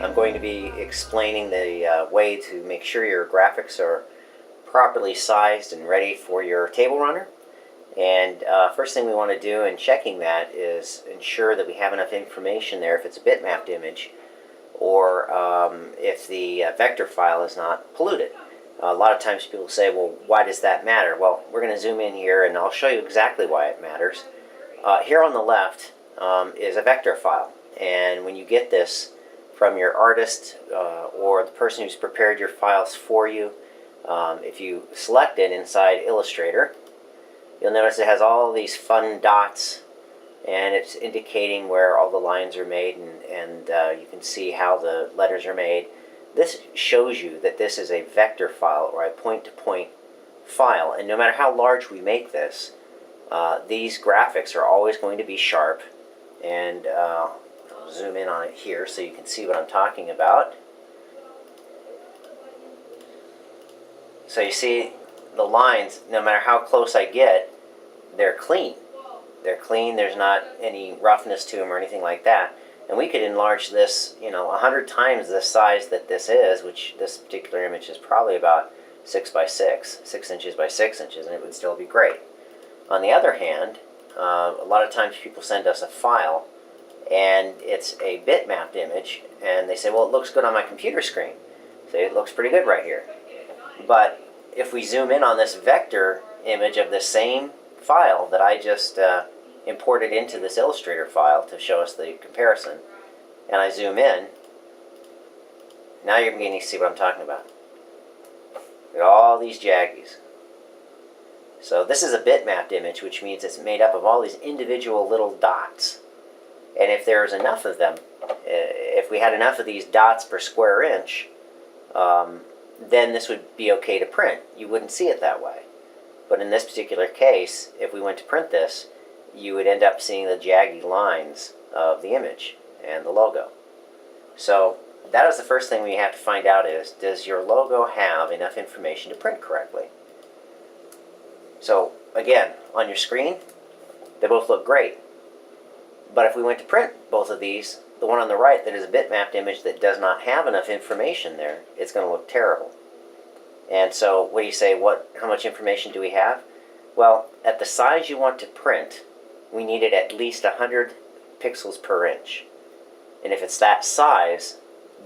I'm going to be explaining the way to make sure your graphics are properly sized and ready for your table runner. And first thing we want to do in checking that is ensure that we have enough information there if it's a bitmapped image, or if the vector file is not polluted. A lot of times people say, well, why does that matter? Well, we're going to zoom in here and I'll show you exactly why it matters. Here on the left is a vector file, and when you get this from your artist or the person who's prepared your files for you, if you select it inside Illustrator, you'll notice it has all these fun dots, and it's indicating where all the lines are made, and you can see how the letters are made. This shows you that this is a vector file, or a point-to-point file, and no matter how large we make this, these graphics are always going to be sharp. And I'll zoom in on it here so you can see what I'm talking about. So you see the lines, no matter how close I get, they're clean. They're clean, there's not any roughness to them or anything like that. And we could enlarge this, 100 times the size that this is, which this particular image is probably about 6 by 6, 6 inches by 6 inches, and it would still be great. On the other hand, a lot of times people send us a file, and it's a bitmapped image, and they say, well, it looks good on my computer screen. So it looks pretty good right here. But if we zoom in on this vector image of the same file that I just imported into this Illustrator file to show us the comparison, and I zoom in, now you're beginning to see what I'm talking about. Look at all these jaggies. So this is a bitmapped image, which means it's made up of all these individual little dots. And if there's enough of them, if we had enough of these dots per square inch, then this would be okay to print. You wouldn't see it that way. But in this particular case, if we went to print this, you would end up seeing the jaggy lines of the image and the logo. So that is the first thing we have to find out is, does your logo have enough information to print correctly? So again, on your screen, they both look great. But if we went to print both of these, the one on the right that is a bitmapped image that does not have enough information there, it's going to look terrible. And so what do you say, how much information do we have? Well, at the size you want to print, we needed at least 100 pixels per inch. And if it's that size,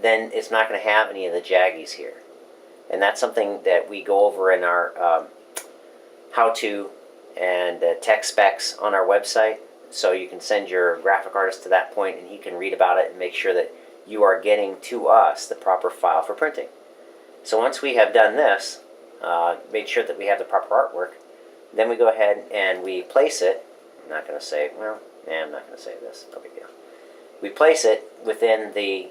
then it's not going to have any of the jaggies here. And that's something that we go over in our how-to and tech specs on our website. So you can send your graphic artist to that point and he can read about it and make sure that you are getting to us the proper file for printing. So once we have done this, made sure that we have the proper artwork, then we go ahead and we place it. I'm not going to say, I'm not going to say this, no big deal. We place it within the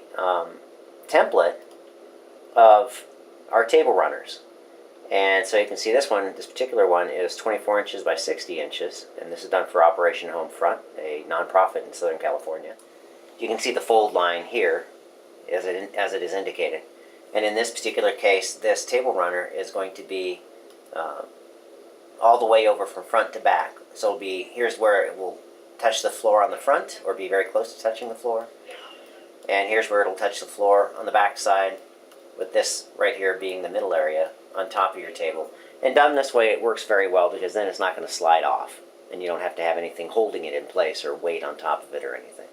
template of our table runners. And so you can see this particular one is 24 inches by 60 inches, and this is done for Operation Homefront, a nonprofit in Southern California. You can see the fold line here as it is indicated. And in this particular case, this table runner is going to be all the way over from front to back. So it'll be, here's where it will touch the floor on the front, or be very close to touching the floor. And here's where it'll touch the floor on the back side, with this right here being the middle area on top of your table. And done this way, it works very well, because then it's not going to slide off, and you don't have to have anything holding it in place or weight on top of it or anything.